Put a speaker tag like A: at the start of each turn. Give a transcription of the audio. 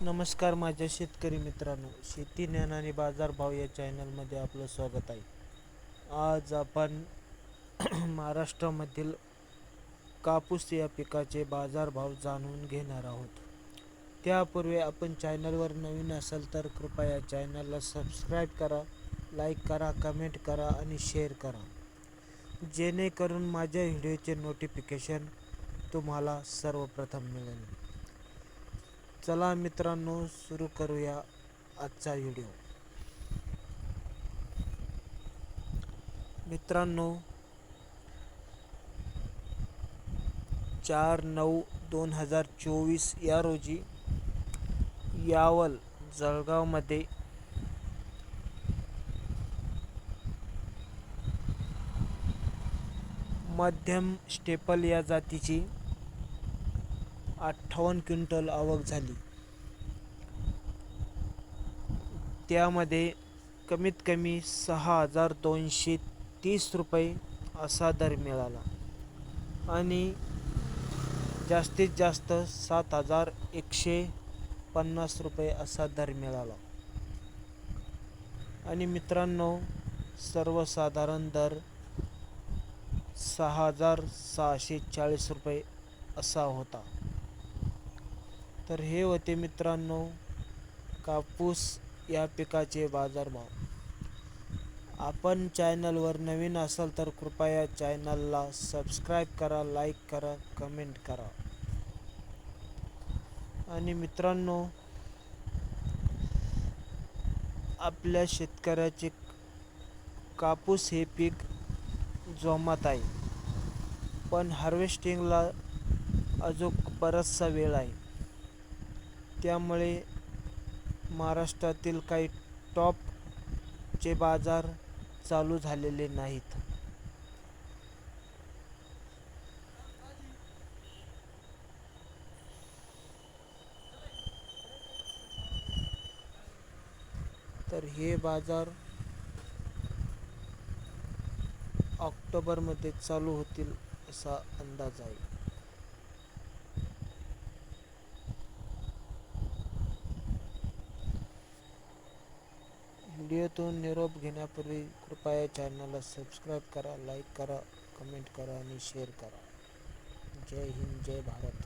A: नमस्कार माझ्या शेतकरी मित्रांनो, शेती ज्ञान आणि बाजारभाव या चॅनलमध्ये आपलं स्वागत आहे. आज आपण महाराष्ट्रामधील कापूस या पिकाचे बाजारभाव जाणून घेणार आहोत. त्यापूर्वी आपण चॅनलवर नवीन असाल तर कृपया चॅनलला सबस्क्राईब करा, लाईक करा, कमेंट करा आणि शेअर करा, जेणेकरून माझ्या व्हिडिओचे नोटिफिकेशन तुम्हाला सर्वप्रथम मिळेल. चला मित्रांनो, सुरू करूया आजचा व्हिडिओ. मित्रांनो, 4/9/2024 या रोजी यावल जळगावमध्ये मध्यम स्टेपल या जातीची 58 क्विंटल आवक झाली. त्यामध्ये कमीत कमी 6,230 रुपये असा दर मिळाला आणि जास्तीत जास्त 7,150 रुपये असा दर मिळाला. आणि मित्रांनो, सर्वसाधारण दर 6,640 रुपये असा होता. तर हे होते मित्रांनो कापूस या पिकाचे बाजारभाव. आपण चॅनलवर नवीन असाल तर कृपया चॅनलला सबस्क्राईब करा, लाईक करा, कमेंट करा. आणि मित्रांनो, आपल्या शेतकऱ्याचे कापूस हे पीक जोमात आहे, पण हार्वेस्टिंगला अजून बराचसा वेळ आहे. त्यामुळे महाराष्ट्रातील काही टॉपचे बाजार चालू झालेले नाहीत. तर हे बाजार ऑक्टोबरमध्ये चालू होतील असा अंदाज आहे. व्हिडिओतून निरोप घेण्यापूर्वी कृपया चॅनलला सबस्क्राईब करा, लाईक करा, कमेंट करा आणि शेअर करा. जय हिंद, जय भारत.